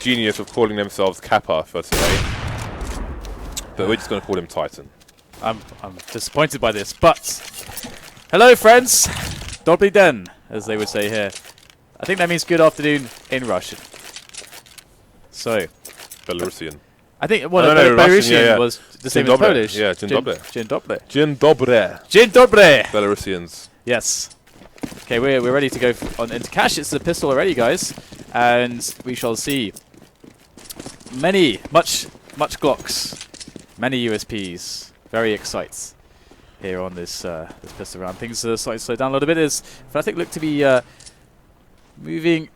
genius of calling themselves Kappa for today. But we're just going to call him Titan. I'm disappointed by this, but hello, friends. Dobry den, as they would say here. I think that means good afternoon in Russian. So, Belarusian. I think Belarusian was the same as Polish. Yeah, Dzień dobry. Dzień dobry. Dzień dobry. Dzień dobry. Belarusians. Yes. Okay, we're ready to go on into cash. It's the pistol already, guys, and we shall see much Glocks, many USPs. Very excites here on this this pistol round. Things are starting to slow down a little bit as FNATIC look to be moving.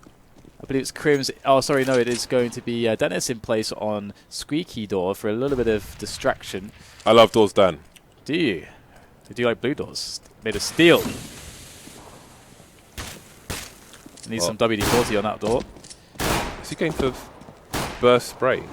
I believe it's KRIMZ. Oh, sorry, no, it is going to be Dennis in place on Squeaky Door for a little bit of distraction. I love doors, Dan. Do you? Do you like blue doors? Made of steel. Need some WD-40 on that door. Is he going for burst spray?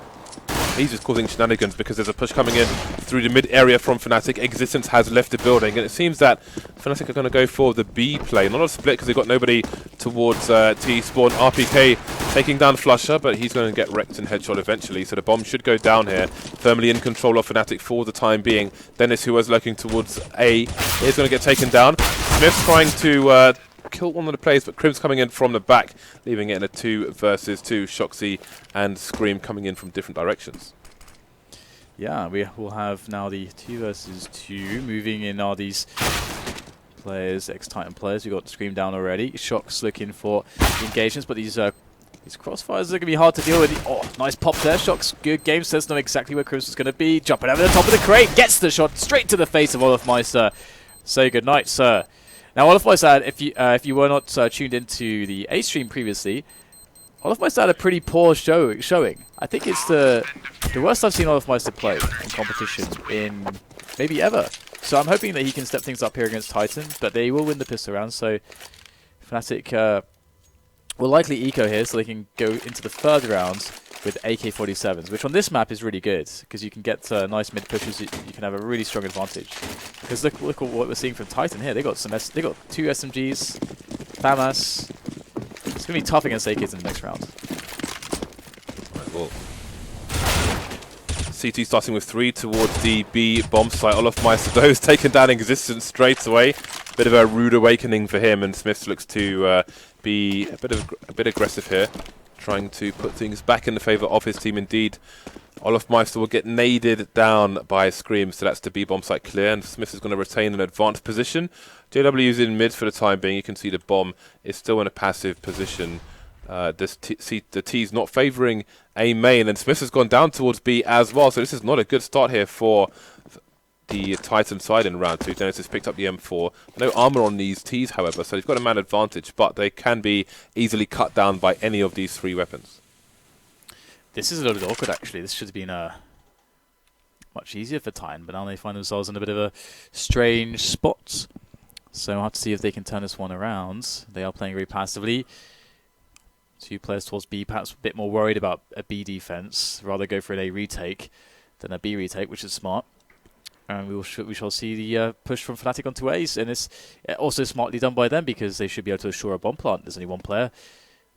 He's just causing shenanigans because there's a push coming in through the mid area from FNATIC. Existence has left the building, and it seems that FNATIC are going to go for the B play. Not a split because they've got nobody towards T spawn. RpK taking down flusha, but he's going to get wrecked in headshot eventually. So the bomb should go down here. Firmly in control of FNATIC for the time being. Dennis, who was lurking towards A, is going to get taken down. Smith's trying to kill one of the players, but KRIMZ coming in from the back, leaving it in a 2 versus 2. shoxy and Scream coming in from different directions. Yeah, we will have now the 2 versus 2. Moving in are these players, ex-Titan players. We've got Scream down already. shox looking for engagements, but these crossfires are going to be hard to deal with. Oh, nice pop there. shox, good game. Says know exactly where KRIMZ is going to be. Jumping over the top of the crate. Gets the shot straight to the face of Olofmeister. Say good night, sir. Now, Olofmeister, if you were not tuned into the A stream previously, Olofmeister had a pretty poor showing. I think it's the worst I've seen Olofmeister play in competition in maybe ever. So I'm hoping that he can step things up here against Titan, but they will win the pistol round. So FNATIC will likely eco here, so they can go into the third round with AK-47s, which on this map is really good because you can get nice mid pushes. You can have a really strong advantage. Because look at what we're seeing from Titan here. They got 2 SMGs, FAMAS. It's gonna be tough against AKs in the next round. Right, well, CT starting with 3 towards the B bomb site. Olofmeister though is taken down Existence straight away. Bit of a rude awakening for him, and SmithZz looks to be a bit aggressive here, trying to put things back in the favour of his team. Indeed, Olofmeister will get naded down by Scream, so that's the B bomb site clear, and SmithZz is going to retain an advanced position. JW is in mid for the time being. You can see the bomb is still in a passive position. The T's not favouring A main, and SmithZz has gone down towards B as well, so this is not a good start here for the Titan side in round 2. Dennis has picked up the M4. No armor on these T's, however, so they've got a man advantage, but they can be easily cut down by any of these 3 weapons. This is a little bit awkward, actually. This should have been much easier for Titan, but now they find themselves in a bit of a strange spot. So I'll have to see if they can turn this one around. They are playing very passively. 2 players towards B, perhaps a bit more worried about a B defense. Rather go for an A retake than a B retake, which is smart. And we shall see the push from FNATIC onto A's, and it's also smartly done by them because they should be able to assure a bomb plant. There's only 1 player,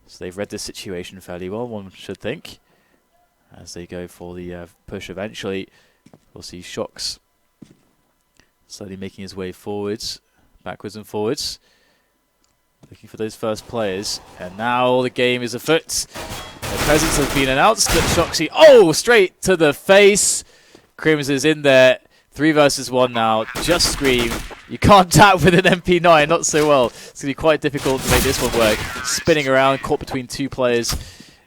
so they've read this situation fairly well, one should think. As they go for the push eventually, we'll see shox slowly making his way forwards, backwards and forwards, looking for those first players. And now the game is afoot. Their presence has been announced, but shoxy, straight to the face. KRIMZ is in there. 3 versus 1 now. Just Scream. You can't tap with an MP9, not so well. It's going to be quite difficult to make this one work. Spinning around, caught between 2 players.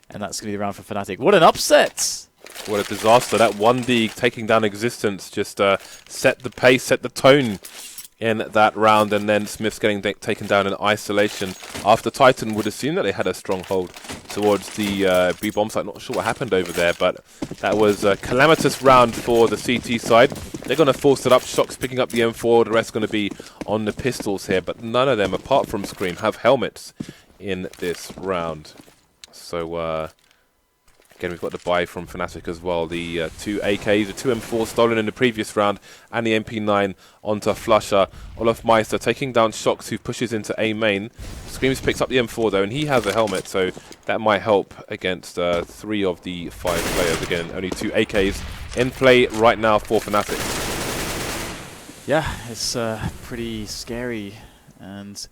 And that's going to be the round for FNATIC. What an upset! What a disaster. That 1D taking down Existence just set the pace, set the tone in that round, and then SmithZz getting taken down in isolation. After Titan would assume that they had a stronghold towards the B bomb site. Not sure what happened over there, but that was a calamitous round for the CT side. They're going to force it up. shox picking up the M4. The rest going to be on the pistols here, but none of them, apart from Scream, have helmets in this round. So Again, we've got the buy from FNATIC as well. The 2 AKs, the 2 M4 stolen in the previous round, and the MP9 onto flusha. olofmeister taking down shox, who pushes into A main. KRIMZ picks up the M4 though, and he has a helmet, so that might help against 3 of the 5 players. Again, only 2 AKs in play right now for FNATIC. Yeah, it's pretty scary, and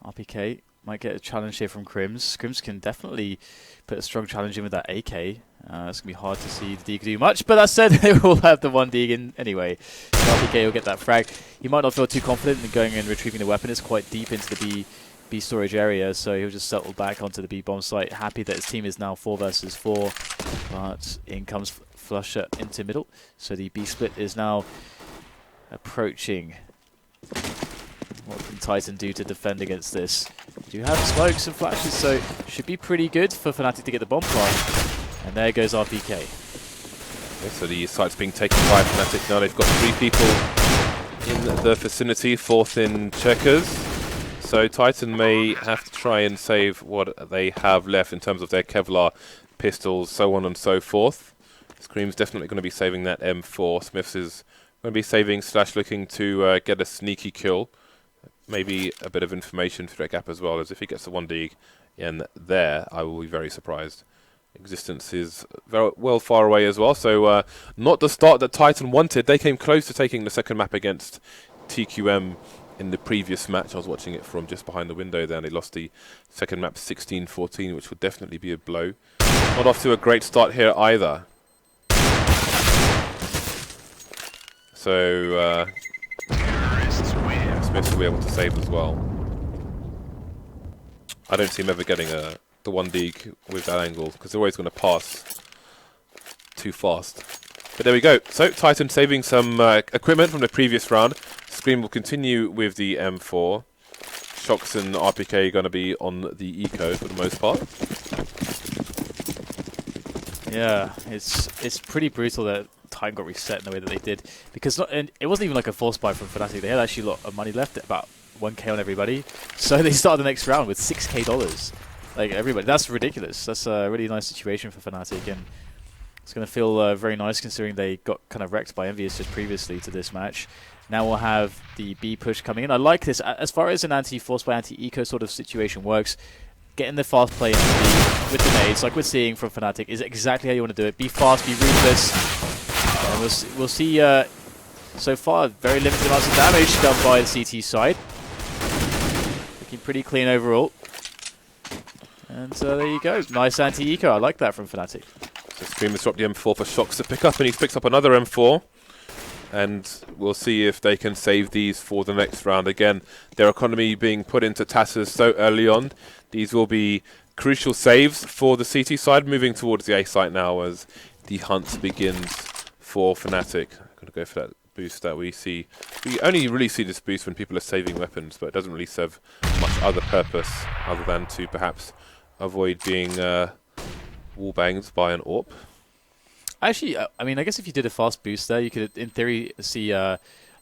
RpK might get a challenge here from KRIMZ. KRIMZ can definitely put a strong challenge in with that AK. It's going to be hard to see the Deeg do much, but that said, they will have the 1 Deeg in anyway. So RpK will get that frag. He might not feel too confident in going and retrieving the weapon. It's quite deep into the B storage area, so he'll just settle back onto the B bomb site, happy that his team is now 4 versus 4. But in comes flusha into middle, so the B split is now approaching. What can Titan do to defend against this? Do have smokes and flashes, so should be pretty good for FNATIC to get the bomb plant. And there goes RpK. Okay, so the site's being taken by FNATIC now. They've got 3 people in the vicinity, 4th in checkers. So Titan may have to try and save what they have left in terms of their Kevlar pistols, so on and so forth. KRIMZ definitely going to be saving that M4. SmithZz is going to be saving / looking to get a sneaky kill. Maybe a bit of information through that gap as well, as if he gets the 1 Deeg in there, I will be very surprised. Existence is very well far away as well, so not the start that Titan wanted. They came close to taking the second map against TQM in the previous match. I was watching it from just behind the window there, and they lost the second map 16-14, which would definitely be a blow. Not off to a great start here either. So SmithZz will be able to save as well. I don't see him ever getting the 1 Deeg with that angle, because they're always going to pass too fast. But there we go. So Titan saving some equipment from the previous round. Scream will continue with the M4. shox and RpK are going to be on the eco for the most part. Yeah, it's pretty brutal that time got reset in the way that they did, because it wasn't even like a force buy from FNATIC. They had actually a lot of money left, about 1k on everybody, so they started the next round with $6k. Like everybody, that's ridiculous. That's a really nice situation for FNATIC, and it's going to feel very nice considering they got kind of wrecked by Envious just previously to this match. Now we'll have the B push coming in. I like this as far as an anti-force buy, anti-eco sort of situation works. Getting the fast play into B with the nades, like we're seeing from FNATIC, is exactly how you want to do it. Be fast, be ruthless. And we'll see so far very limited amounts of damage done by the CT side. Looking pretty clean overall. And there you go. Nice anti-eco. I like that from FNATIC. So Scream has dropped the M4 for shox to pick up, and he picks up another M4. And we'll see if they can save these for the next round. Again, their economy being put into tatters so early on. These will be crucial saves for the CT side, moving towards the A site now as the hunt begins for FNATIC. I'm going to go for that boost that we see. We only really see this boost when people are saving weapons, but it doesn't really serve much other purpose other than to perhaps avoid being wall banged by an AWP. Actually, I mean, I guess if you did a fast boost there, you could, in theory, see the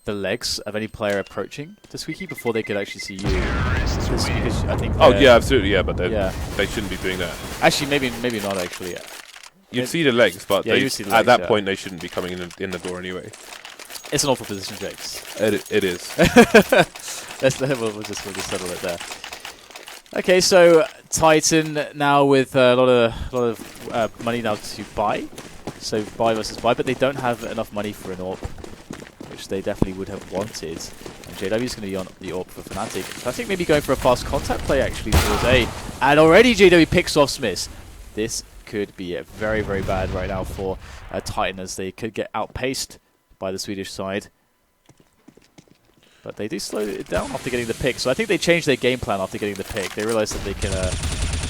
legs of any player approaching the squeaky before they could actually see you. Because I think yeah, absolutely, yeah, but they shouldn't be doing that. Actually, maybe not, actually, yeah. You'd see the legs, but yeah, see the legs, at that point, they shouldn't be coming in the door anyway. It's an awful position, Jakes. It is. we'll just settle it there. Okay, so Titan now with a lot of money now to buy. So buy versus buy, but they don't have enough money for an AWP, which they definitely would have wanted. And JW is going to be on the AWP for FNATIC. FNATIC maybe going for a fast contact play actually towards A. And already JW picks off SmithZz. This could be very, very bad right now for Titan, as they could get outpaced by the Swedish side. But they do slow it down after getting the pick. So I think they changed their game plan after getting the pick. They realized that they can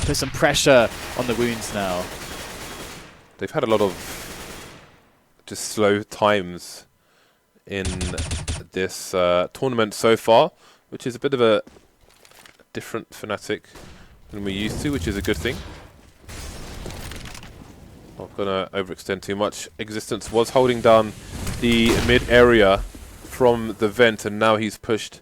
put some pressure on the wounds now. They've had a lot of just slow times in this tournament so far, which is a bit of a different FNATIC than we're used to, which is a good thing. Not going to overextend too much. Existence was holding down the mid area from the vent, and now he's pushed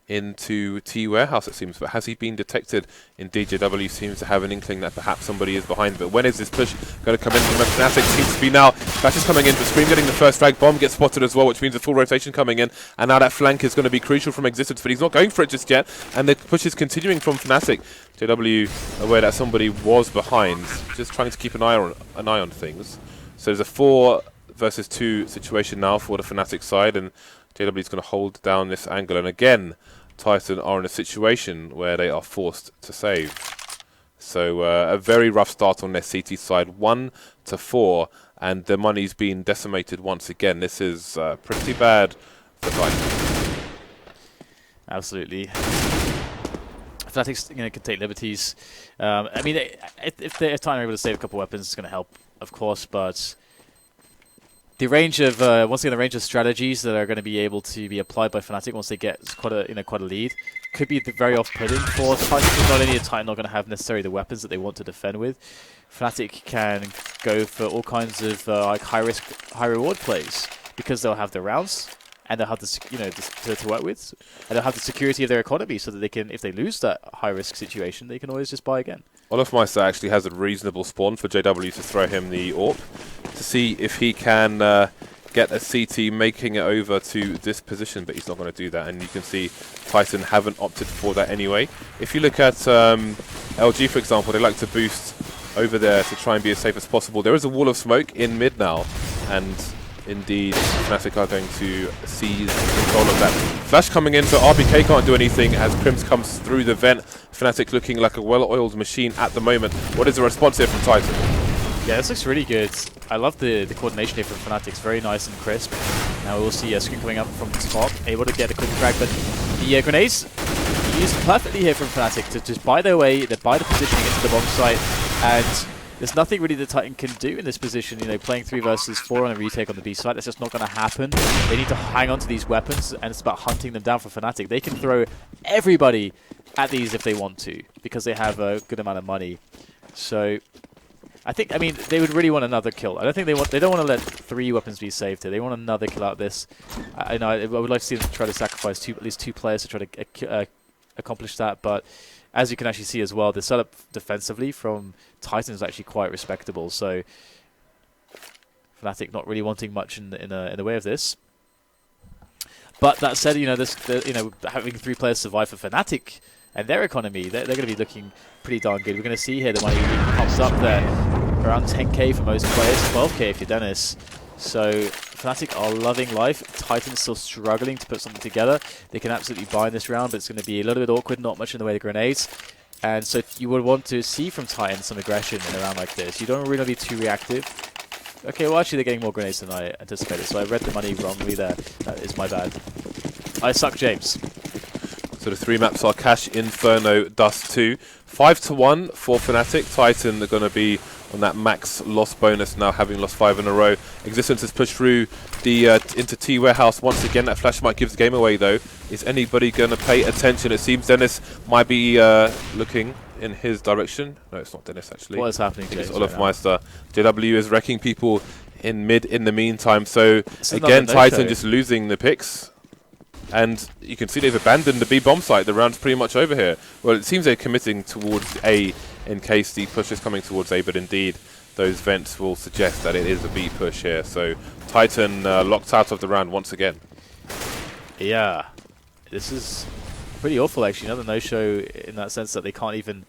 into T Warehouse, it seems. But has he been detected? Indeed, JW seems to have an inkling that perhaps somebody is behind. But when is this push going to come in from FNATIC? Seems to be now. Flash is coming in for Scream, getting the first frag. Bomb gets spotted as well, which means a full rotation coming in. And now that flank is going to be crucial from Existence, but he's not going for it just yet. And the push is continuing from FNATIC. JW aware that somebody was behind, just trying to keep an eye on things. So there's a 4 versus 2 situation now for the FNATIC side, and JW is going to hold down this angle. And again, Titan are in a situation where they are forced to save. So a very rough start on their CT side, 1-4, and the money's been decimated once again. This is pretty bad for Titan. Absolutely. FNATIC, can take liberties. I mean, if Titan are able to save a couple weapons, it's going to help, of course, but the range of once again, the range of strategies that are going to be able to be applied by FNATIC once they get quite a lead could be very off-putting for Titan. Not only are Titan not going to have necessarily the weapons that they want to defend with, FNATIC can go for all kinds of like high-risk, high-reward plays because they'll have the rounds and they'll have the to work with, and they'll have the security of their economy so that they can, if they lose that high-risk situation, they can always just buy again. Olofmeister actually has a reasonable spawn for JW to throw him the AWP to see if he can get a CT making it over to this position, but he's not going to do that, and you can see Titan haven't opted for that anyway. If you look at LG, for example, they like to boost over there to try and be as safe as possible. There is a wall of smoke in mid now, and indeed FNATIC are going to seize control of that. Flash coming in, so RpK can't do anything as KRIMZ comes through the vent. FNATIC looking like a well-oiled machine at the moment. What is the response here from Titan? Yeah, this looks really good. I love the coordination here from FNATIC. It's very nice and crisp. Now we'll see a screen coming up from the top, able to get a quick frag, but the grenades used perfectly here from FNATIC to just buy their way, they buy the positioning into the bomb site, and there's nothing really the Titan can do in this position. Playing 3 versus 4 on a retake on the B side, that's just not going to happen. They need to hang on to these weapons, and it's about hunting them down for FNATIC. They can throw everybody at these if they want to, because they have a good amount of money. So I mean, they would really want another kill. I don't think they don't want to let 3 weapons be saved here. They want another kill out of this. I would like to see them try to sacrifice at least 2 players to try to accomplish that, but as you can actually see as well, the setup defensively from Titan is actually quite respectable. So FNATIC not really wanting much in the way of this. But that said, having 3 players survive for FNATIC and their economy, they're going to be looking pretty darn good. We're going to see here the money pops up there, around 10k for most players, 12k if you're Dennis. So FNATIC are loving life. Titan's still struggling to put something together. They can absolutely buy in this round, but it's going to be a little bit awkward, not much in the way of grenades. And so you would want to see from Titan some aggression in a round like this. You don't really be too reactive. Okay, well actually they're getting more grenades than I anticipated, so I read the money wrongly there. That is my bad. I suck, James. So the 3 maps are Cash, Inferno, Dust 2. 5-1 for FNATIC. Titan are going to be on that max loss bonus now, having lost 5 in a row. Existence has pushed through the into T Warehouse once again. That flash might give the game away though. Is anybody going to pay attention? It seems Dennis might be looking in his direction. No, it's not Dennis actually. What is happening, James? It's Olofmeister. JW is wrecking people in mid in the meantime. So again, Titan just losing the picks. And you can see they've abandoned the B bomb site. The round's pretty much over here. Well, it seems they're committing towards A in case the push is coming towards A, but indeed those vents will suggest that it is a B push here. So Titan locked out of the round once again. Yeah, this is pretty awful actually. Another no-show in that sense that they can't even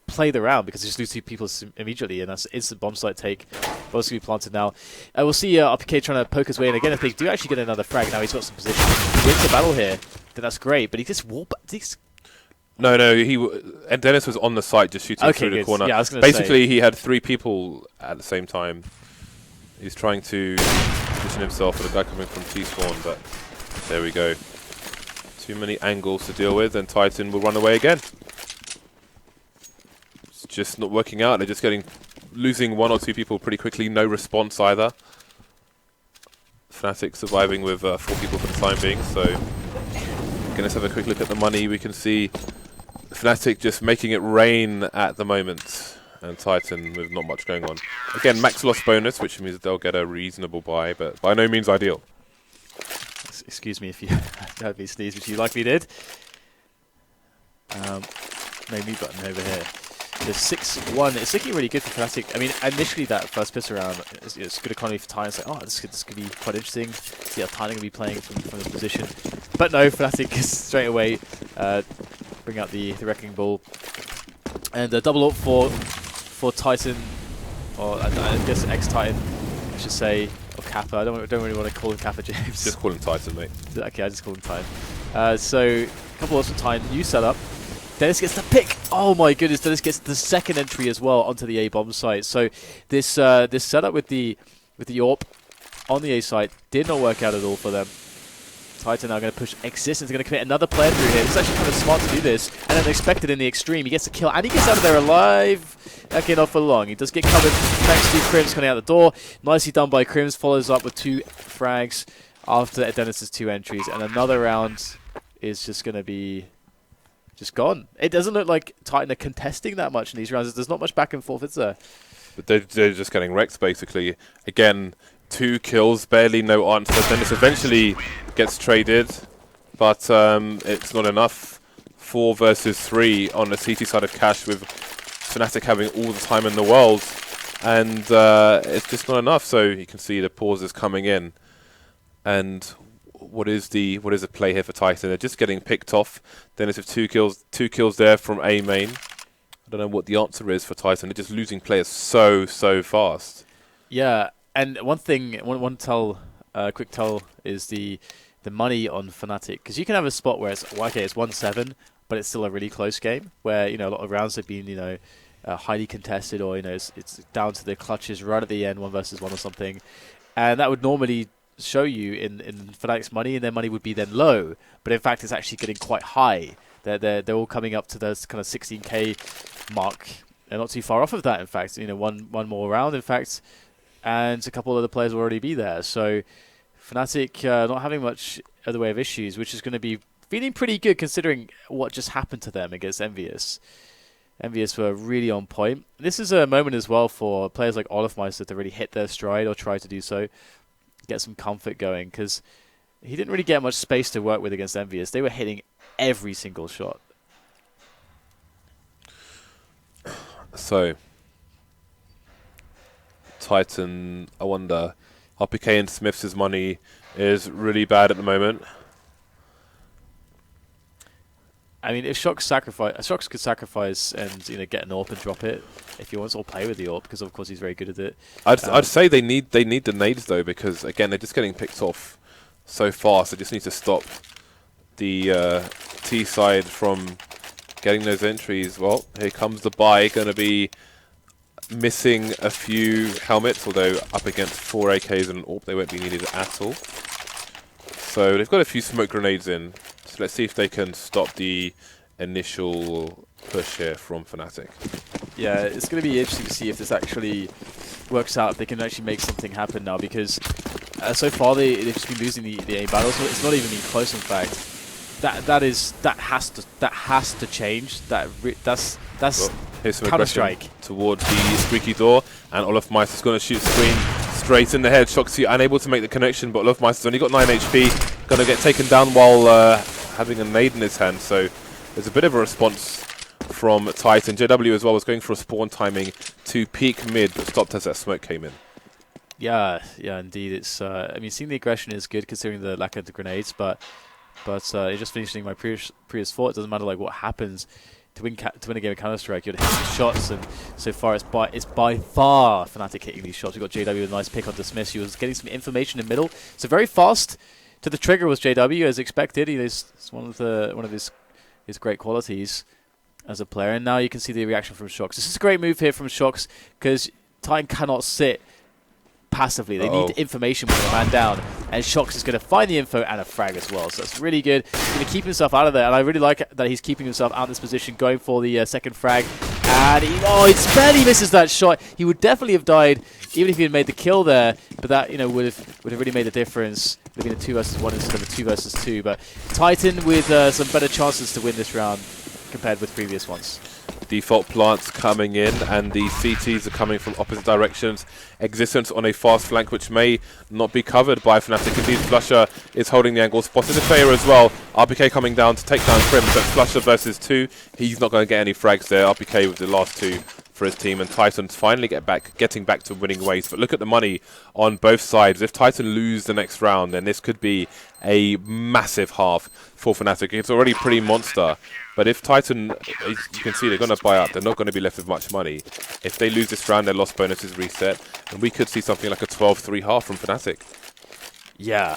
play the round because they just lose 2 people immediately, and that's instant bomb site take. Both going to be planted now. We'll see RpK trying to poke his way in again. If they do actually get another frag, now he's got some position. He wins the battle here, then that's great, but he just warp. No, and Dennis was on the site just shooting through the corner. Yeah, I was going to Basically, he had 3 people at the same time. He's trying to position himself for the guy coming from T-spawn, but there we go. Too many angles to deal with, and Titan will run away again. It's just not working out. They're just losing 1 or 2 people pretty quickly. No response either. FNATIC surviving with 4 people for the time being. So, again, let's have a quick look at the money. We can see FNATIC just making it rain at the moment, and Titan with not much going on. Again, max loss bonus, which means they'll get a reasonable buy, but by no means ideal. Excuse me if you heard me sneeze, which you likely did. No mute button over here. The 6-1, it's looking really good for FNATIC. I mean, initially that first piss around, it's good economy for Tyne. It's like, oh, this could be quite interesting. See how Tyne going to be playing from this position. But no, FNATIC straight away bring out the Wrecking Ball. And a double up for Titan, or I guess ex-Titan, I should say, or Kappa. I don't really want to call him Kappa, James. Just call him Titan, mate. Okay, I just call him Titan. So, a couple of Titan, new setup. Dennis gets the pick. Oh my goodness, Dennis gets the second entry as well onto the A bomb site. So this setup with the AWP on the A site did not work out at all for them. Titan now going to push Existence, going to commit another player through here. It's actually kind of smart to do this, and unexpected in the extreme. He gets a kill, and he gets out of there alive. Okay, not for long. He does get covered thanks to KRIMZ coming out the door. Nicely done by KRIMZ. Follows up with 2 frags after Dennis's 2 entries, and another round is just going to be just gone. It doesn't look like Titan are contesting that much in these rounds. There's not much back and forth, is there? But they're just getting wrecked, basically. Again, 2 kills, barely no answer. Dennis eventually gets traded, but it's not enough. 4 versus 3 on the CT side of Cash, with FNATIC having all the time in the world, and it's just not enough. So you can see the pauses coming in, and what is the play here for Titan? They're just getting picked off. Dennis with 2 kills there from A main. I don't know what the answer is for Titan. They're just losing players so fast. Yeah, and one thing, quick tell is the money on FNATIC, because you can have a spot where it's okay, it's 1-7, but it's still a really close game where a lot of rounds have been highly contested, or it's down to the clutches right at the end, 1 versus 1 or something, and that would normally show you in FNATIC's money, and their money would be then low, but in fact it's actually getting quite high. They're all coming up to those kind of 16k mark. They're not too far off of that, in fact. One more round, in fact, and a couple of the players will already be there. So FNATIC not having much other way of issues, which is going to be feeling pretty good considering what just happened to them against Envious. Envious were really on point. This is a moment as well for players like olofmeister to really hit their stride, or try to do so, get some comfort going, because he didn't really get much space to work with against Envious. They were hitting every single shot. So Titan, I wonder, RpK and SmithZz money is really bad at the moment. I mean, if shox could sacrifice and get an AWP and drop it if he wants, or play with the AWP, because of course he's very good at it. I'd say they need the nades though, because again they're just getting picked off so fast. They just need to stop the T side from getting those entries. Well, here comes the buy. Going to be missing a few helmets, although up against 4 AKs and an AWP they won't be needed at all. So they've got a few smoke grenades in. So let's see if they can stop the initial push here from FNATIC. Yeah, it's going to be interesting to see if this actually works out, if they can actually make something happen now, because so far they've just been losing the A battles. So it's not even been close, in fact. That has to change. That's Counter-Strike towards the squeaky door, and olofmeister's going to shoot screen straight in the head. shox unable to make the connection, but olofmeister's only got 9 HP. Going to get taken down while having a nade in his hand. So there's a bit of a response from Titan. JW as well was going for a spawn timing to peek mid, but stopped as that smoke came in. Yeah, indeed. It's I mean, seeing the aggression is good considering the lack of the grenades, but just finishing my previous thought, it doesn't matter like what happens to win a game of Counter-Strike. You're hitting shots, and so far it's by far FNATIC hitting these shots. We've got JW with a nice pick on Dismiss. He was getting some information in middle, so very fast to the trigger was JW as expected. It's one of his great qualities as a player, and now you can see the reaction from shox. This is a great move here from shox, because Titan cannot sit passively. They need information with a man down, and shox is going to find the info and a frag as well. So that's really good. He's going to keep himself out of there, and I really like that he's keeping himself out in this position, going for the second frag. And he barely misses that shot. He would definitely have died even if he had made the kill there, but that would have really made a difference. It would have been a 2 versus 1 instead of a 2 versus 2. But Titan with some better chances to win this round compared with previous ones. Default plants coming in, and the CTs are coming from opposite directions. Existence on a fast flank, which may not be covered by FNATIC. Indeed, flusha is holding the angle. Spotted the fair as well. RpK coming down to take down KRIMZ. So flusha versus 2. He's not going to get any frags there. RpK with the last 2 for his team, and Titans finally getting back to winning ways. But look at the money on both sides. If Titan lose the next round, then this could be a massive half for FNATIC. It's already pretty monster. But if Titan, you can see they're going to buy up. They're not going to be left with much money. If they lose this round, their loss bonus is reset. And we could see something like a 12-3 half from FNATIC. Yeah.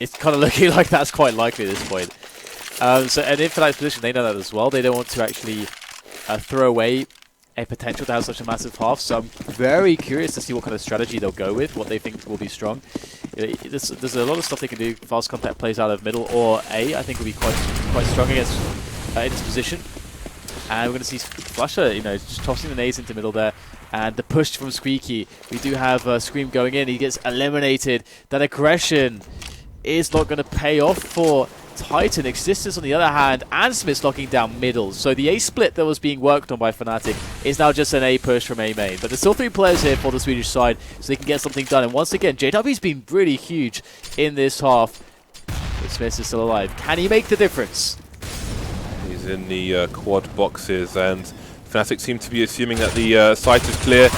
It's kind of looking like that's quite likely at this point. And in FNATIC's position, they know that as well. They don't want to actually throw away a potential to have such a massive half. So I'm very curious to see what kind of strategy they'll go with, what they think will be strong. There's a lot of stuff they can do. Fast contact plays out of middle or A, I think will be quite strong against in this position. And we're going to see flusha, just tossing the nades into middle there. And the push from Squeaky. We do have Scream going in. He gets eliminated. That aggression is not going to pay off for Titan. Existence on the other hand, and SmithZz locking down middle. So the A split that was being worked on by FNATIC is now just an A push from A main. But there's still 3 players here for the Swedish side, so they can get something done. And once again, JW's been really huge in this half. But SmithZz is still alive. Can he make the difference? He's in the quad boxes, and FNATIC seem to be assuming that the site is clear.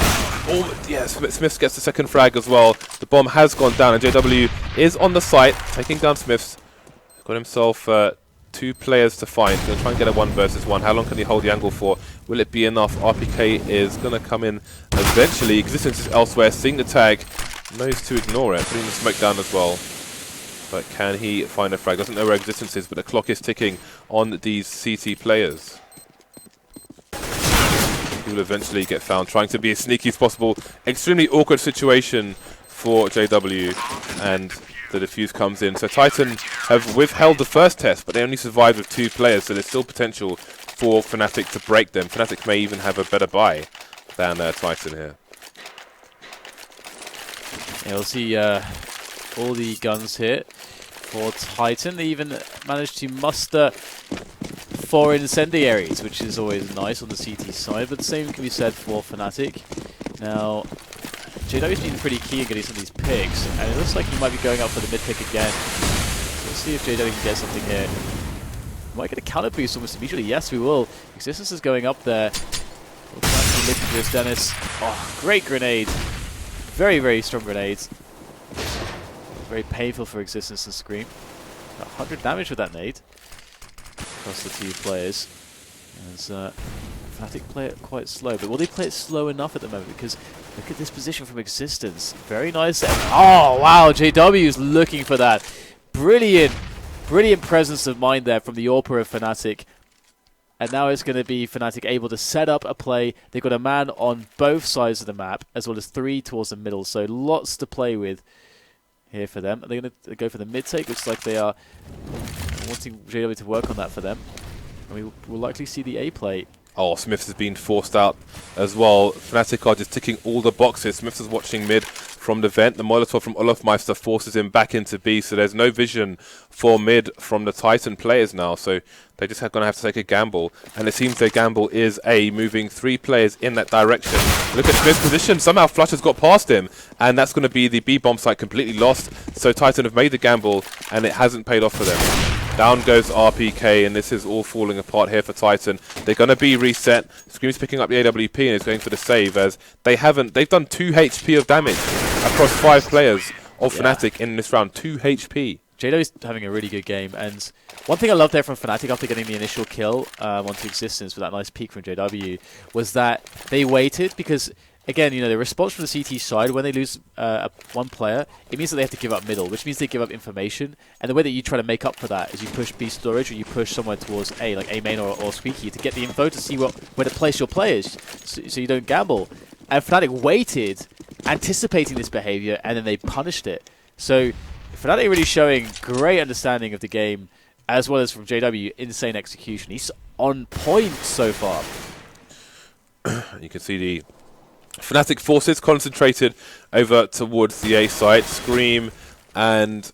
Oh, yeah, SmithZz gets the second frag as well. The bomb has gone down, and JW is on the site, taking down SmithZz. Got himself 2 players to find. Going to try and get a 1 versus 1. How long can he hold the angle for? Will it be enough? RpK is going to come in eventually. Existence is elsewhere. Seeing the tag, knows to ignore it. Putting the smoke down as well. But can he find a frag? Doesn't know where Existence is, but the clock is ticking on these CT players. He will eventually get found, trying to be as sneaky as possible. Extremely awkward situation for JW, and the defuse comes in. So Titan have withheld the first test, but they only survived with 2 players, so there's still potential for FNATIC to break them. FNATIC may even have a better buy than Titan here. Yeah, we'll see all the guns here for Titan. They even managed to muster 4 incendiaries, which is always nice on the CT side, but the same can be said for FNATIC. Now, JW's been pretty key in getting some of these picks, and it looks like he might be going up for the mid pick again. So let's see if JW can get something here. We might get a counter boost almost immediately. Yes, we will. Existence is going up there. We'll try to look at this, Dennis. Oh, great grenade. Very, very strong grenades. Very painful for Existence and Scream. 100 damage with that nade across the 2 players. As FNATIC play it quite slow, but will they play it slow enough at the moment? Because look at this position from Existence. Very nice. Oh, wow. JW is looking for that. Brilliant, brilliant presence of mind there from the AWPer of FNATIC. And now it's going to be FNATIC able to set up a play. They've got a man on both sides of the map, as well as 3 towards the middle. So lots to play with here for them. Are they going to go for the mid take? Looks like they are wanting JW to work on that for them. And we will likely see the A play. Oh, SmithZz has been forced out as well. FNATIC are just ticking all the boxes. SmithZz is watching mid from the vent. The Molotov from olofmeister forces him back into B, so there's no vision for mid from the Titan players now. So they just going to have to take a gamble. And it seems their gamble is A, moving 3 players in that direction. Look at SmithZz's position. Somehow flusha's got past him, and that's going to be the B bomb site completely lost. So Titan have made the gamble, and it hasn't paid off for them. Down goes RpK, and this is all falling apart here for Titan. They're going to be reset. Scream's picking up the AWP and is going for the save, as they've done 2 HP of damage across 5 players of FNATIC in this round. 2 HP. JW's having a really good game, and one thing I love there from FNATIC after getting the initial kill onto Existence with that nice peek from JW was that they waited, because again, the response from the CT side, when they lose 1 player, it means that they have to give up middle, which means they give up information. And the way that you try to make up for that is you push B storage, or you push somewhere towards A, like A main or Squeaky, to get the info to see where to place your players, so you don't gamble. And FNATIC waited, anticipating this behavior, and then they punished it. So FNATIC really showing great understanding of the game, as well as from JW, insane execution. He's on point so far. You can see the FNATIC forces concentrated over towards the A site. Scream and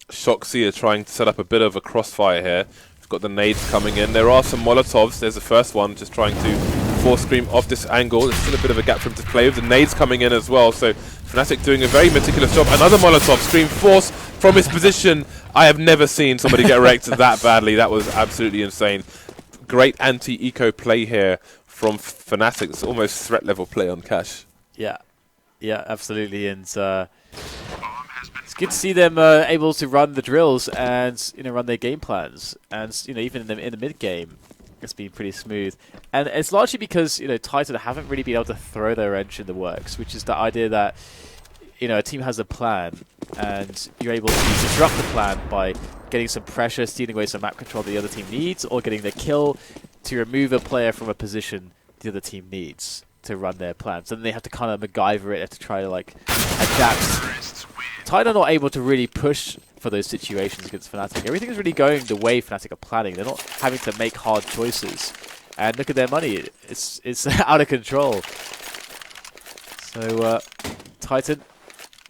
shox are trying to set up a bit of a crossfire here. We've got the nades coming in. There are some Molotovs. There's the first one, just trying to force Scream off this angle. There's still a bit of a gap for him to play with. The nades coming in as well. So FNATIC doing a very meticulous job. Another Molotov. Scream force from his position. I have never seen somebody get wrecked that badly. That was absolutely insane. Great anti-eco play here from FNATIC. It's almost threat level play on Cash. Yeah, yeah, absolutely. And it's good to see them able to run the drills and run their game plans. And even in the mid game, it's been pretty smooth. And it's largely because Titan haven't really been able to throw their wrench in the works, which is the idea that a team has a plan and you're able to disrupt the plan by getting some pressure, stealing away some map control that the other team needs, or getting the kill to remove a player from a position the other team needs to run their plans. And then they have to kind of MacGyver it, they have to try to adapt. Titan are not able to really push for those situations against FNATIC. Everything is really going the way FNATIC are planning. They're not having to make hard choices. And look at their money. It's out of control. So Titan,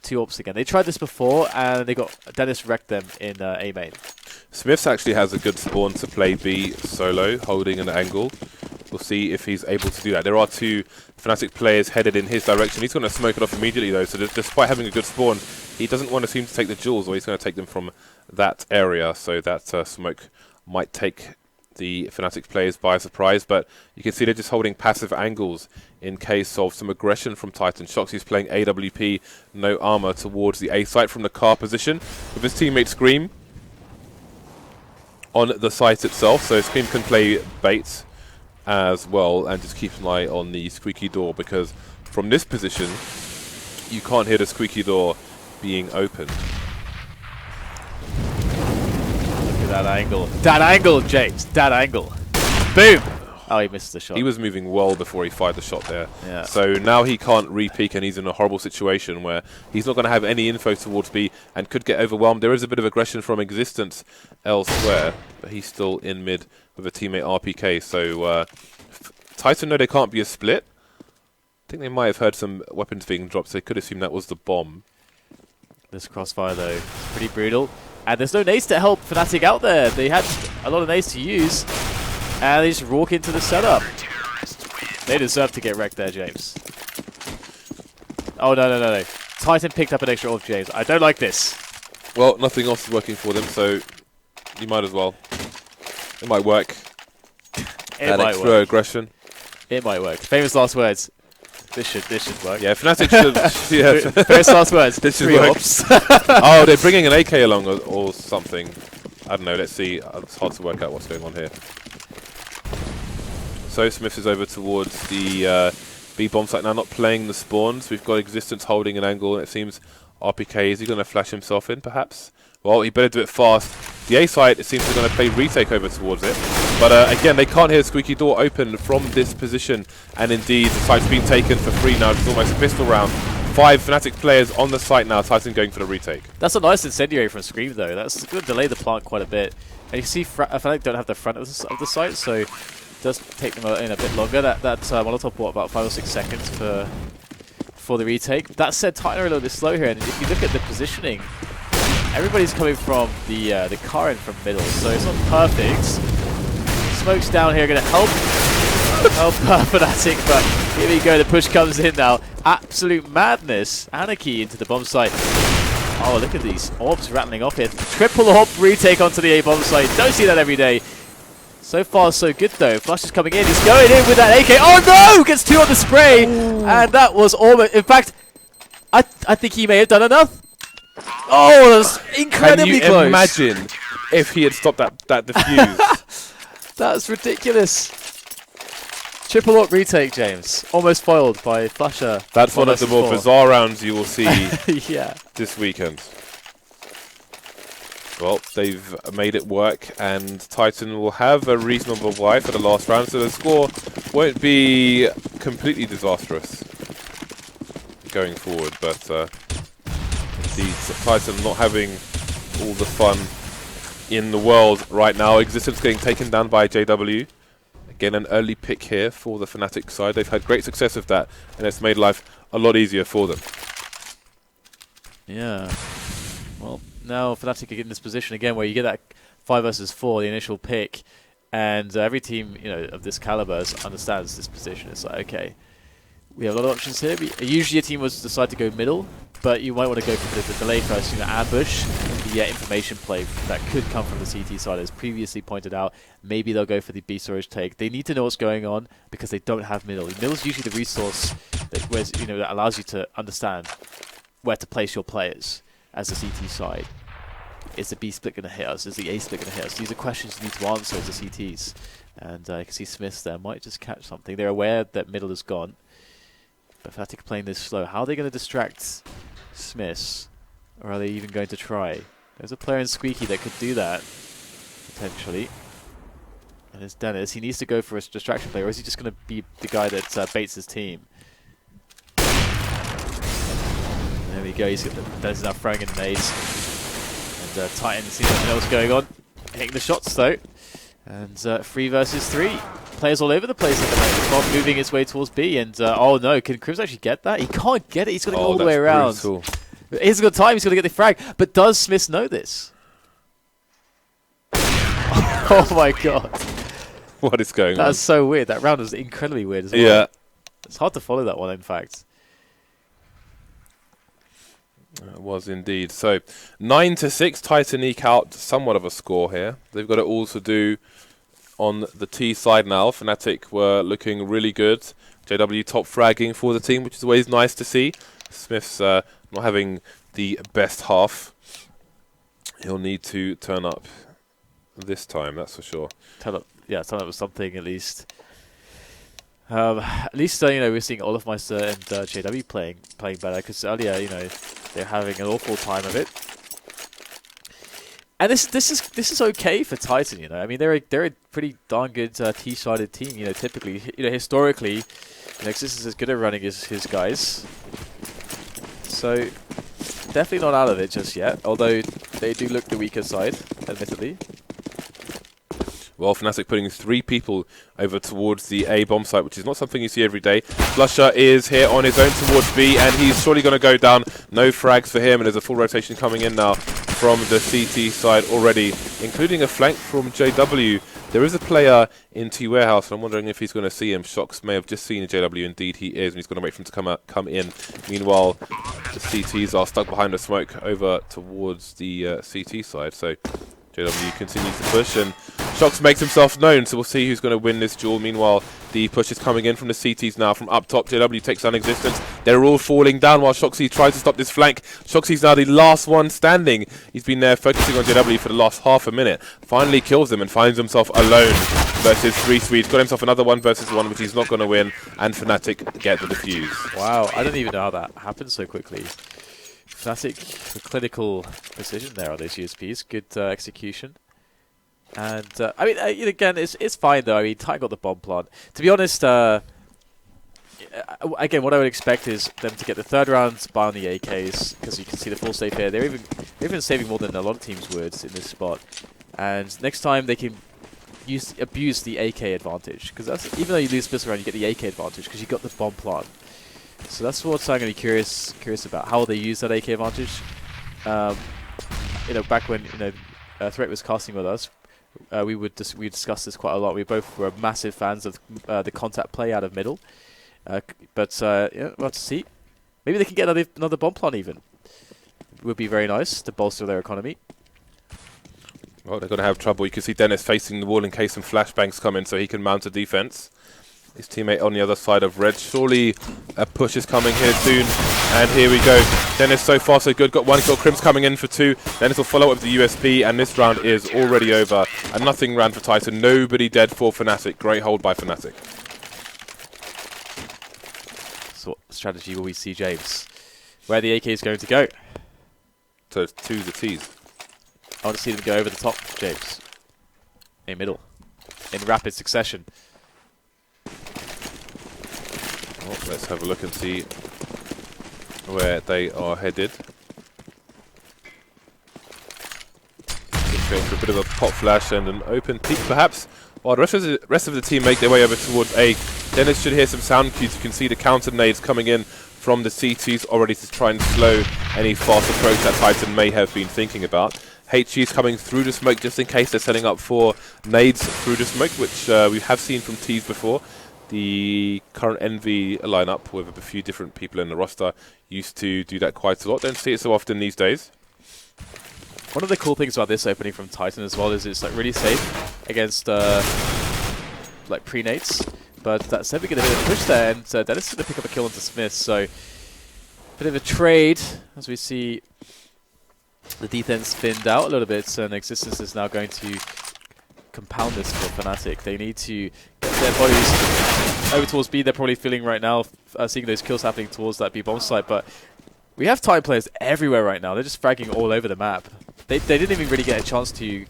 2 AWPs again. They tried this before and they got Dennis wrecked them in A main. SmithZz actually has a good spawn to play B solo, holding an angle. We'll see if he's able to do that. There are 2 FNATIC players headed in his direction. He's going to smoke it off immediately though, so despite having a good spawn, he doesn't want to seem to take the jewels, or he's going to take them from that area, so that smoke might take the FNATIC players by surprise, but you can see they're just holding passive angles in case of some aggression from Titan. shox is playing AWP, no armor, towards the A site from the car position with his teammate Scream on the site itself, so Scream can play bait as well and just keep an eye on the squeaky door, because from this position you can't hear the squeaky door being opened. Look at that angle. That angle, James. That angle. Boom! Oh, he missed the shot. He was moving well before he fired the shot there. Yeah. So now he can't re-peek, and he's in a horrible situation where he's not going to have any info towards B and could get overwhelmed. There is a bit of aggression from Existence elsewhere, but he's still in mid with a teammate RPK. So Titan know they can't be a split. I think they might have heard some weapons being dropped, so they could assume that was the bomb. This crossfire, though, is pretty brutal. And there's no nades to help FNATIC out there. They had a lot of nades to use, and they just walk into the setup. They deserve to get wrecked there, James. Oh, no. Titan picked up an extra off James. I don't like this. Well, nothing else is working for them, so you might as well. It might work. It might extra work. aggression. It might work. Famous last words. This should work. Yeah, FNATIC should. Yeah. Famous last words. This should 3 work. AWPs. Oh, they're bringing an AK along or something. I don't know. Let's see. It's hard to work out what's going on here. So Smith is over towards the B bomb site now, not playing the spawns. We've got Existence holding an angle, and it seems RPK, is he going to flash himself in, perhaps? Well, he better do it fast. The A site, it seems they're going to play retake over towards it. But again, they can't hear the squeaky door open from this position. And indeed, the site's been taken for free now. It's almost a pistol round. 5 FNATIC players on the site now. Titan going for the retake. That's a nice incendiary from Scream, though. That's going to delay the plant quite a bit. And you can see FNATIC don't have the front of the site, so it does take them in a bit longer. That Molotov bought about 5 or 6 seconds for the retake. That said, Titan are a little bit slow here. And if you look at the positioning, everybody's coming from the car end from middle, so it's not perfect. Smoke's down here, going to help FNATIC, but here we go. The push comes in now. Absolute madness. Anarchy into the bomb site. Oh, look at these orbs rattling off here. Triple AWP retake onto the A bomb site. Don't see that every day. So far, so good though. Flush is coming in. He's going in with that AK. Oh no! Gets 2 on the spray, and that was almost. In fact, I think he may have done enough. Oh, that's incredibly close. Can you imagine if he had stopped that defuse? That's ridiculous. Triple AWP retake, James. Almost foiled by flusha. That's one of the more bizarre rounds you will see yeah. this weekend. Well, they've made it work, and Titan will have a reasonable buy for the last round, so the score won't be completely disastrous going forward, but Titan not having all the fun in the world right now. Existence getting taken down by JW. Again, an early pick here for the FNATIC side. They've had great success with that, and it's made life a lot easier for them. Yeah. Well, now FNATIC are in this position again where you get 5 versus 4, the initial pick, and every team, you know, of this caliber understands this position. It's like, okay, we have a lot of options here. Usually a team would decide to go middle, but you might want to go for the delay first, you know, ambush, the information play that could come from the CT side, as previously pointed out. Maybe they'll go for the B storage take. They need to know what's going on because they don't have middle. Middle is usually the resource that, you know, that allows you to understand where to place your players as the CT side. Is the B split going to hit us? Is the A split going to hit us? These are questions you need to answer as the CTs. And I can see SmithZz there might just catch something. They're aware that middle is gone. But FNATIC playing this slow. How are they going to distract SmithZz? Or are they even going to try? There's a player in Squeaky that could do that, potentially. And it's Dennis. He needs to go for a distraction play, or is he just going to be the guy that baits his team? There we go. He's got Dennis is now throwing in nades. And Titan seems to know what's going on. Hitting the shots, though. And 3 versus 3. Players all over the place at the moment. Bob moving his way towards B. And oh no, can KRIMZ actually get that? He can't get it. He's got to go all the way around. Brutal. He's got time. He's got to get the frag. But does SmithZz know this? Oh my god. What is going on? That's so weird. That round was incredibly weird as well. Yeah. It's hard to follow that one, in fact. It was indeed. So 9-6, Titan eke out somewhat of a score here. They've got it all to do on the T side now. FNATIC were looking really good. JW top fragging for the team, which is always nice to see. SmithZz not having the best half. He'll need to turn up this time, that's for sure. Turn up with something at least. At least you know, we're seeing olofmeister and JW playing better, because earlier, you know, they're having an awful time of it. And this is okay for Titan, you know. I mean, they're a pretty darn good T-sided team, you know. Typically, you know, historically, you know, this is as good at running as his guys. So definitely not out of it just yet. Although they do look the weaker side, admittedly. Well, FNATIC putting 3 people over towards the A bomb site, which is not something you see every day. flusha is here on his own towards B, and he's surely going to go down. No frags for him, and there's a full rotation coming in now from the CT side already, including a flank from JW. There is a player in T warehouse, and I'm wondering if he's going to see him. shox may have just seen JW. Indeed, he is, and he's going to wait for him to come in. Meanwhile, the CTs are stuck behind the smoke over towards the CT side. So JW continues to push, and shox makes himself known, so we'll see who's going to win this duel. Meanwhile, the push is coming in from the CTs now. From up top, JW takes down Existence. They're all falling down while shoxy tries to stop this flank. shoxy's now the last one standing. He's been there focusing on JW for the last half a minute. Finally kills him and finds himself alone versus 3 Swedes. Got himself another 1 versus 1, which he's not going to win, and FNATIC get the defuse. Wow, I don't even know how that happened so quickly. FNATIC, the clinical precision there on those USPs. Good execution. And, I mean, again, it's fine, though. I mean, Titan got the bomb plant. To be honest, again, what I would expect is them to get the 3rd round buy on the AKs, because you can see the full save here. They're even saving more than a lot of teams would in this spot. And next time they can abuse the AK advantage, because that's, even though you lose this round, you get the AK advantage because you got the bomb plant. So that's what I'm going to be curious about. How will they use that AK advantage? You know, back when, you know, Threat was casting with us, we discussed this quite a lot. We both were massive fans of the contact play out of middle. Yeah, we'll have to see. Maybe they can get another bomb plant even. It would be very nice to bolster their economy. Well, they're going to have trouble. You can see Dennis facing the wall in case some flashbangs come in so he can mount a defense. His teammate on the other side of red. Surely a push is coming here soon. And here we go. Dennis so far so good. Got 1 kill. KRIMZ coming in for 2. Dennis will follow up with the USP. And this round is already over. A nothing round for Titan. Nobody dead for FNATIC. Great hold by FNATIC. So what strategy will we see, James? Where the AK is going to go? So it's 2 the T's. I want to see them go over the top, James. In middle. In rapid succession. Well, let's have a look and see where they are headed. Just going for a bit of a pop flash and an open peek, perhaps. While the rest of the team make their way over towards A, Dennis should hear some sound cues. You can see the counter nades coming in from the CTs already to try and slow any fast approach that Titan may have been thinking about. HG's coming through the smoke just in case they're setting up for nades through the smoke, which we have seen from Tees before. The current NV lineup with a few different people in the roster used to do that quite a lot. Don't see it so often these days. One of the cool things about this opening from Titan as well is it's like really safe against like pre-nades. But that said, we get a bit of a push there, and Dennis is going to pick up a kill onto Smith. So bit of a trade as we see the defense thinned out a little bit, and Existence is now going to compound this for FNATIC. They need to get their bodies over towards B. They're probably feeling right now, seeing those kills happening towards that B bomb site, but we have Titan players everywhere right now. They're just fragging all over the map. They didn't even really get a chance to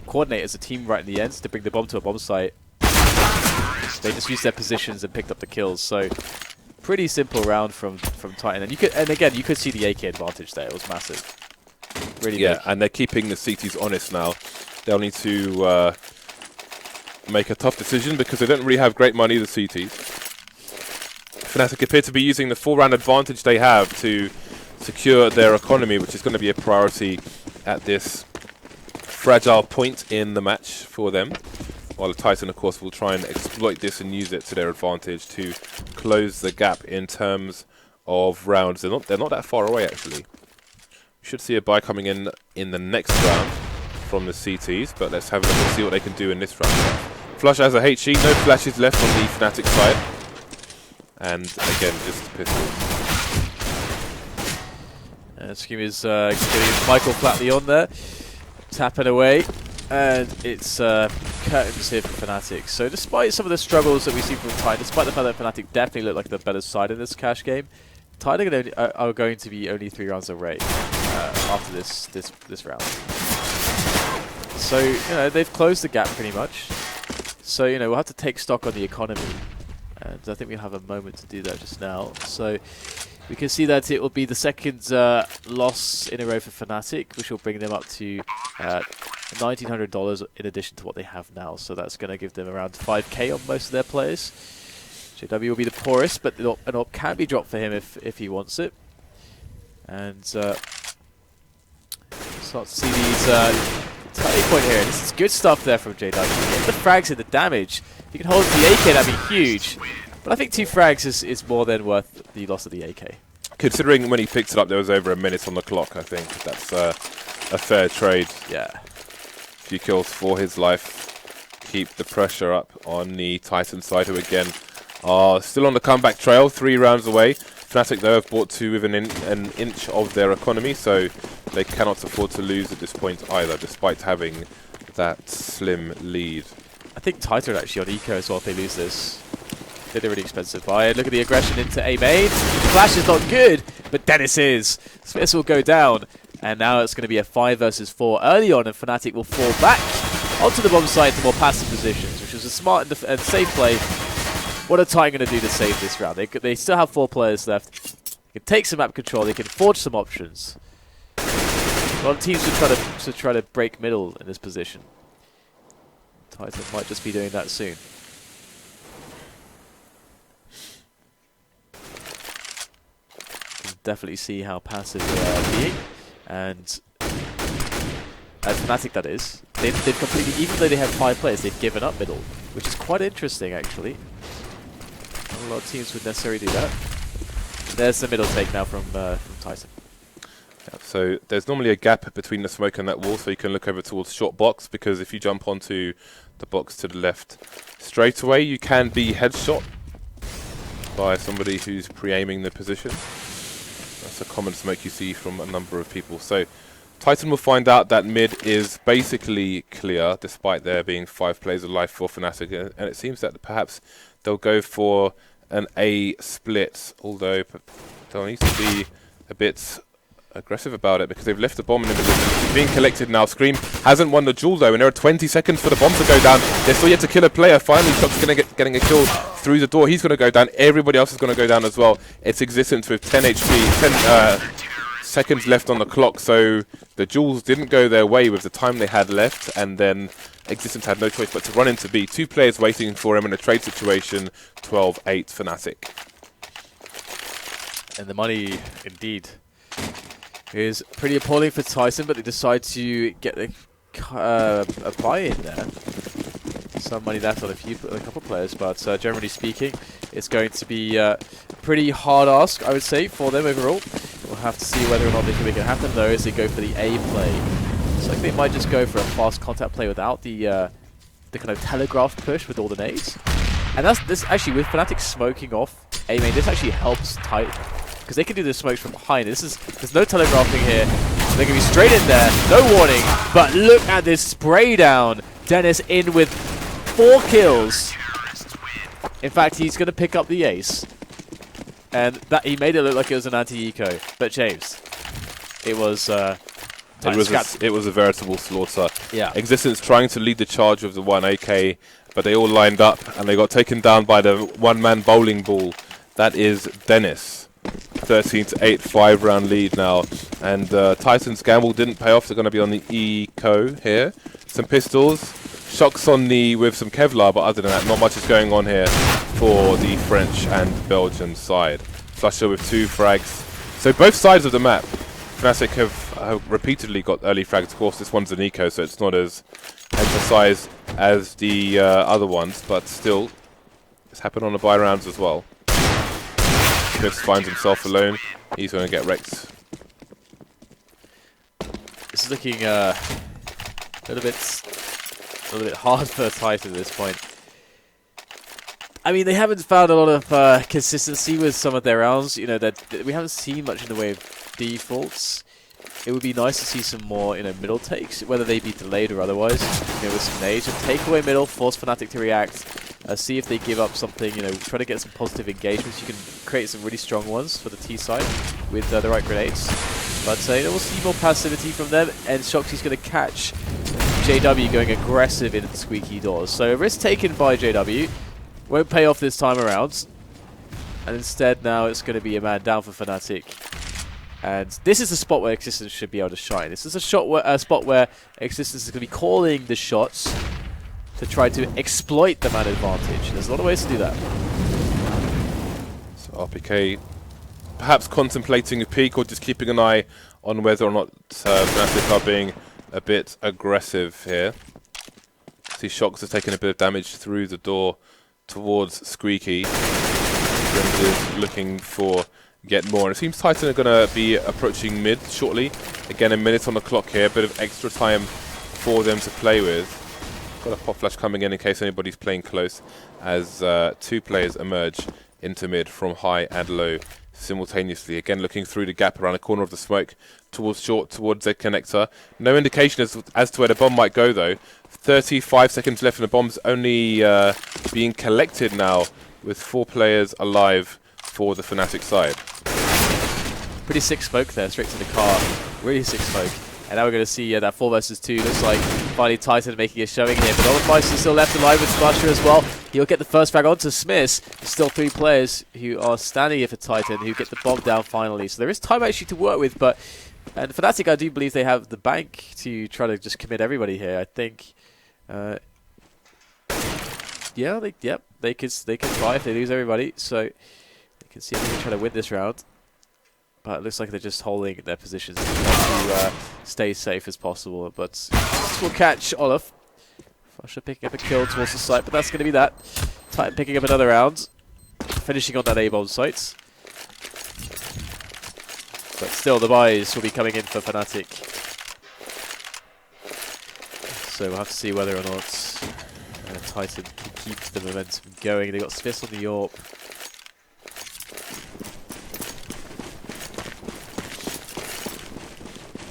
coordinate as a team right in the end to bring the bomb to a bomb site. They just used their positions and picked up the kills. So pretty simple round from Titan. And again, you could see the AK advantage there. It was massive. Really big. And they're keeping the CTs honest now. They'll need to make a tough decision because they don't really have great money, the CTs. FNATIC appear to be using the 4-round advantage they have to secure their economy, which is going to be a priority at this fragile point in the match for them. While the Titan, of course, will try and exploit this and use it to their advantage to close the gap in terms of rounds. They're not that far away, actually. We should see a buy coming in the next round from the CTs, but let's have a look and see what they can do in this round. flusha has a HE, no flashes left on the FNATIC side. And again, just pistol. Scream is getting Michael flatly on there, tapping away, and it's curtains here for FNATIC. So despite some of the struggles that we see from Titan, despite the fact that FNATIC definitely look like the better side in this cash game, Titan are going to be only 3 rounds away after this round. So they've closed the gap pretty much. So we'll have to take stock on the economy, and I think we'll have a moment to do that just now. So we can see that it will be the second loss in a row for FNATIC, which will bring them up to $1,900 in addition to what they have now. So that's going to give them around 5k on most of their players. JW will be the poorest, but an AWP can be dropped for him if he wants it. And start to see these turning point here. This is good stuff there from JW. Get the frags and the damage. If you can hold the AK, that'd be huge. But I think 2 frags is more than worth the loss of the AK. Considering when he picked it up, there was over a minute on the clock. I think that's a fair trade. Yeah. A few kills for his life. Keep the pressure up on the Titan side, who again are still on the comeback trail, 3 rounds away. FNATIC, though, have brought to within an inch of their economy, so they cannot afford to lose at this point either, despite having that slim lead. I think Titan are actually on eco as well if they lose this. They're a really expensive buy. Look at the aggression into A main. Flash is not good, but Dennis is. SmithZz will go down, and now it's going to be a 5 versus 4 early on, and FNATIC will fall back onto the bomb site to more passive positions, which is a smart and safe play. What are Titan going to do to save this round? They still have 4 players left. They can take some map control. They can forge some options. A lot of teams will try to break middle in this position. Titan might just be doing that soon. You can definitely see how passive they are being, and FNATIC, that is, they've completely, even though they have 5 players, they've given up middle, which is quite interesting actually. Not a lot of teams would necessarily do that. There's the middle take now from Titan. So there's normally a gap between the smoke and that wall, so you can look over towards short box, because if you jump onto the box to the left straight away, you can be headshot by somebody who's pre-aiming the position. That's a common smoke you see from a number of people. So Titan will find out that mid is basically clear, despite there being 5 players alive for FNATIC, and it seems that perhaps they'll go for an A split, although they'll need to be a bit aggressive about it because they've left the bomb in the middle. It's being collected now. Scream hasn't won the duel though, and there are 20 seconds for the bomb to go down. They're still yet to kill a player. Finally, shox getting a kill through the door. He's going to go down. Everybody else is going to go down as well. It's Existence with 10 HP, 10 seconds left on the clock, so the duels didn't go their way with the time they had left, and then Existence had no choice but to run into B. 2 players waiting for him in a trade situation. 12-8 FNATIC. And the money, indeed. is pretty appalling for Titan, but they decide to get a buy-in there. Some money left on a couple players, but generally speaking, it's going to be a pretty hard ask, I would say, for them overall. We'll have to see whether or not they can make it happen, though, as they go for the A play. Looks like they might just go for a fast contact play without the kind of telegraph push with all the nades. And this actually, with FNATIC smoking off A main, this actually helps Titan, because they can do the smokes from behind. There's no telegraphing here. They're going to be straight in there, no warning. But look at this spray down. Dennis in with 4 kills. In fact, he's going to pick up the ace. And that he made it look like it was an anti-eco. But James, it was it was a veritable slaughter. Yeah. Existence trying to lead the charge with the 1 AK, but they all lined up and they got taken down by the one-man bowling ball. That is Dennis. 13-8, 5-round lead now. And Titan's gamble didn't pay off. They're going to be on the eco here. Some pistols. Shox on the with some Kevlar, but other than that, not much is going on here for the French and Belgian side. flusha with 2 frags. So both sides of the map, FNATIC have repeatedly got early frags. Of course, this one's an eco, so it's not as emphasized as the other ones, but still, it's happened on the buy rounds as well. Smith finds himself alone. He's going to get wrecked. This is looking a little bit hard for Titan at this point. I mean, they haven't found a lot of consistency with some of their rounds. You know, that we haven't seen much in the way of defaults. It would be nice to see some more, middle takes, whether they be delayed or otherwise. With some nades, take away middle, force FNATIC to react. See if they give up something. Try to get some positive engagements. You can create some really strong ones for the T side with the right grenades. But we'll see more passivity from them, and shoxy's going to catch JW going aggressive in squeaky doors. So a risk taken by JW won't pay off this time around, and instead now it's going to be a man down for FNATIC. And this is the spot where Existence should be able to shine. This is a spot where Existence is going to be calling the shots to try to exploit the man advantage. There's a lot of ways to do that. So RpK perhaps contemplating a peek or just keeping an eye on whether or not FNATIC are being a bit aggressive here. See, shox has taken a bit of damage through the door towards Squeaky. KRIMZ is looking for get more. And it seems Titan are going to be approaching mid shortly. Again, a minute on the clock here. A bit of extra time for them to play with. Got a pop flash coming in case anybody's playing close, as 2 players emerge into mid from high and low simultaneously. Again, looking through the gap around the corner of the smoke towards short, towards Z connector. No indication as to where the bomb might go, though. 35 seconds left, and the bomb's only being collected now, with 4 players alive for the FNATIC side. Pretty sick smoke there, straight to the car. Really sick smoke. And now we're going to see that 4 versus 2. Looks like finally Titan making a showing here. But olofmeister still left alive with flusha as well. He'll get the first frag onto SmithZz. There's still 3 players who are standing here for Titan who get the bomb down finally. So there is time actually to work with. But and FNATIC, I do believe they have the bank to try to just commit everybody here. I think, yeah, they could try if they lose everybody. So they can see if they can try to win this round. But it looks like they're just holding their positions to stay safe as possible. But this will catch Olof. flusha picking up a kill towards the site, but that's going to be that. Titan picking up another round. Finishing on that A-bomb site. But still, the buys will be coming in for FNATIC. So we'll have to see whether or not Titan can keep the momentum going. They've got SmithZz on the AWP.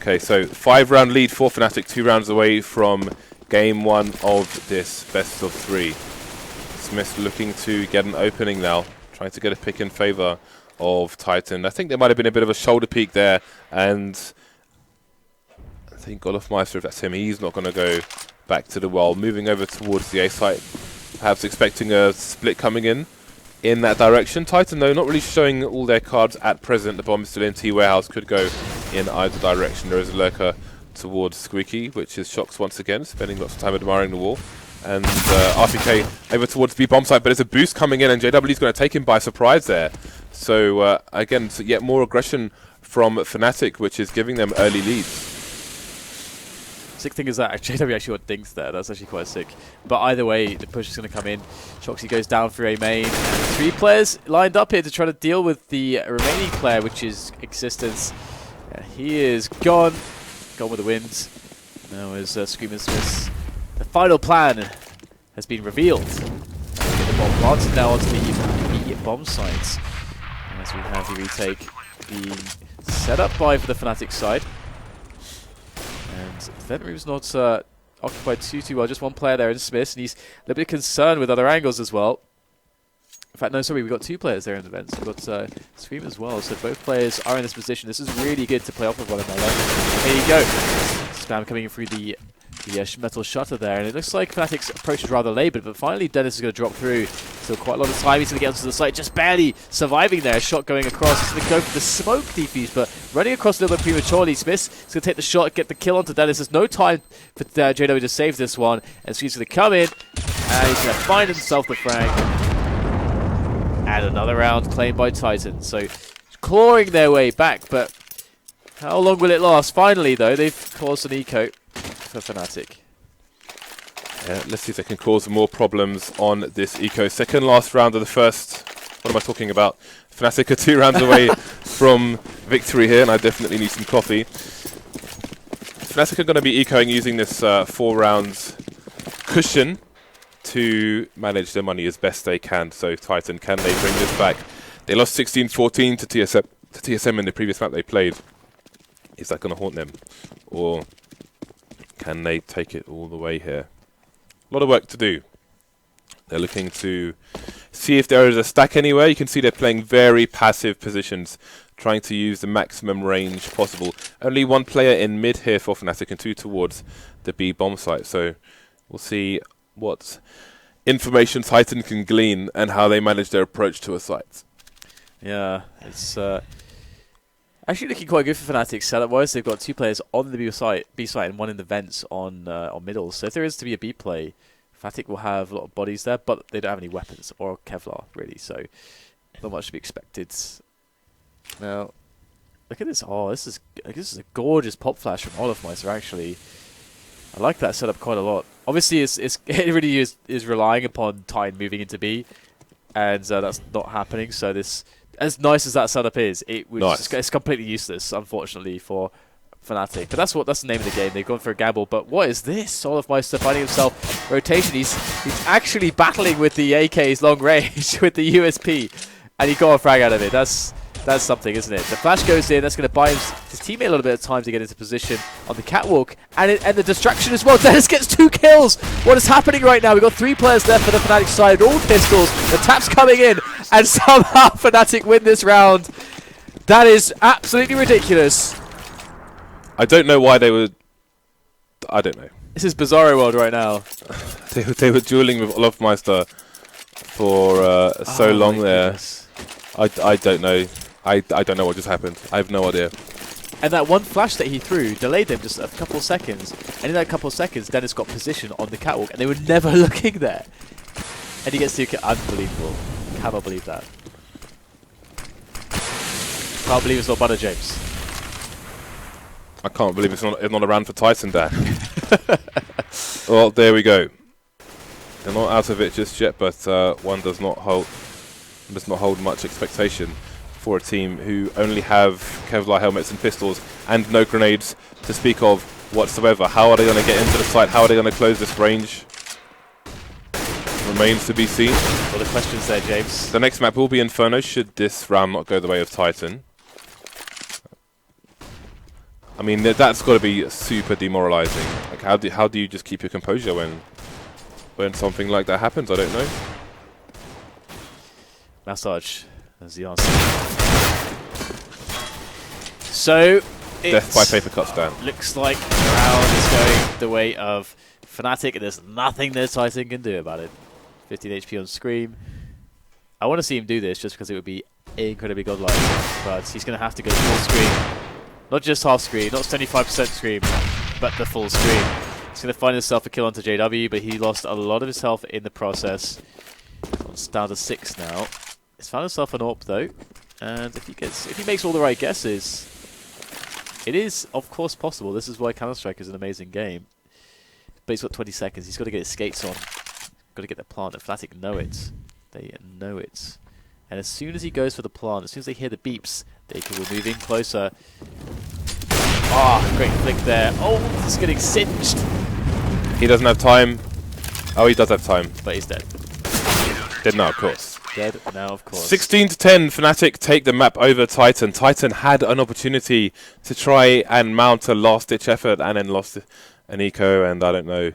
Okay, so 5-round lead for FNATIC, 2 rounds away from game 1 of this best of 3. SmithZz looking to get an opening now, trying to get a pick in favour of Titan. I think there might have been a bit of a shoulder peek there, and I think olofmeister, if that's him, he's not going to go back to the well. Moving over towards the A site, perhaps expecting a split coming in that direction. Titan, though, not really showing all their cards at present. The bomb is still in T-Warehouse, could go in either direction. There is a lurker towards Squeaky, which is shox once again, spending lots of time admiring the wall. And RpK over towards B bomb site, but there's a boost coming in, and JW is going to take him by surprise there. So again, so yet more aggression from FNATIC, which is giving them early leads. Sick thing is that JW actually got dinks there. That's actually quite sick. But either way, the push is going to come in. shoxy goes down through a main. And 3 players lined up here to try to deal with the remaining player, which is Existence. He is gone. Gone with the wind. Now is Screaming Smith. The final plan has been revealed. Get the bomb planted now onto the bomb sites. As we have the retake being set up by for the FNATIC side. And the vent room's not occupied too well. Just one player there in SmithZz, and he's a little bit concerned with other angles as well. In fact, no, sorry, we've got 2 players there in the vents. We've got Scream as well, so both players are in this position. This is really good to play off of one another. Here you go. Spam coming in through the metal shutter there, and it looks like FNATIC's approach is rather laboured, but finally Dennis is going to drop through. Still quite a lot of time. He's going to get onto the site, just barely surviving there. A shot going across. He's going to go for the smoke defuse, but running across a little bit prematurely. SmithZz is going to take the shot, get the kill onto Dennis. There's no time for JW to save this one, and so he's going to come in, and he's going to find himself the frag. And another round claimed by Titan. So clawing their way back, but how long will it last? Finally, though, they've caused an eco for FNATIC. Yeah, let's see if they can cause more problems on this eco. Second last round of the first. What am I talking about? FNATIC are 2 rounds away from victory here, and I definitely need some coffee. FNATIC are going to be ecoing using this 4 rounds cushion to manage their money as best they can. So Titan, can they bring this back? They lost 16-14 to TSM in the previous map they played. Is that going to haunt them? Or can they take it all the way here? A lot of work to do. They're looking to see if there is a stack anywhere. You can see they're playing very passive positions, trying to use the maximum range possible. Only 1 player in mid here for FNATIC and 2 towards the B bomb site. So we'll see what information Titan can glean and how they manage their approach to a site. Yeah, it's actually looking quite good for FNATIC setup-wise. They've got 2 players on the B site, and 1 in the vents on middle. So if there is to be a B play, FNATIC will have a lot of bodies there, but they don't have any weapons or Kevlar really. So not much to be expected. Now, look at this. Oh, this is a gorgeous pop flash from olofmeister. Actually, I like that setup quite a lot. Obviously, it really is relying upon Titan moving into B, and that's not happening. So this, as nice as that setup is, it's completely useless, unfortunately, for FNATIC. But that's the name of the game. They've gone for a gamble. But what is this? olofmeister finding himself rotation. He's actually battling with the AK's long range with the USP, and he got a frag out of it. That's something, isn't it? The flash goes in. That's going to buy his teammate a little bit of time to get into position on the catwalk. And the distraction as well. Dennis gets 2 kills. What is happening right now? We've got 3 players left for the FNATIC side. All pistols. The tap's coming in. And somehow FNATIC win this round. That is absolutely ridiculous. I don't know why they were... I don't know. This is Bizarro World right now. they were dueling with olofmeister for so long there. I don't know. I don't know what just happened. I have no idea. And that one flash that he threw delayed them just a couple of seconds. And in that couple of seconds, Dennis got position on the catwalk, and they were never looking there. And he gets to unbelievable. Cannot believe that. Can't believe it's not Butter James. I can't believe it's not a round for Titan, Dan. Well, there we go. They're not out of it just yet, but one does not hold much expectation for a team who only have Kevlar helmets and pistols and no grenades to speak of whatsoever. How are they going to get into the site? How are they going to close this range? Remains to be seen. What are the questions there, James? The next map will be Inferno, should this round not go the way of Titan. I mean, that's got to be super demoralizing. Like, how do you just keep your composure when something like that happens? I don't know. Massage as the answer. So, death by paper cuts down. Looks like the round is going the way of FNATIC, and there's nothing that Titan can do about it. 15 HP on Scream. I want to see him do this just because it would be incredibly godlike, but he's going to have to go full Scream. Not just half Scream, not 75% Scream, but the full Scream. He's going to find himself a kill onto JW, but he lost a lot of his health in the process. It's down to 6 now. He's found himself an AWP though, and if he makes all the right guesses, it is of course possible. This is why Counter-Strike is an amazing game. But he's got 20 seconds. He's got to get his skates on. Got to get the plant. And FNATIC know it. They know it. And as soon as he goes for the plant, as soon as they hear the beeps, they can move in closer. Ah, great flick there. Oh, he's getting singed. He doesn't have time. Oh, he does have time. But he's dead. Dead now, of course. Dead now, of course. 16 to 10, FNATIC take the map over Titan. Titan had an opportunity to try and mount a last-ditch effort and then lost an eco, and I don't know.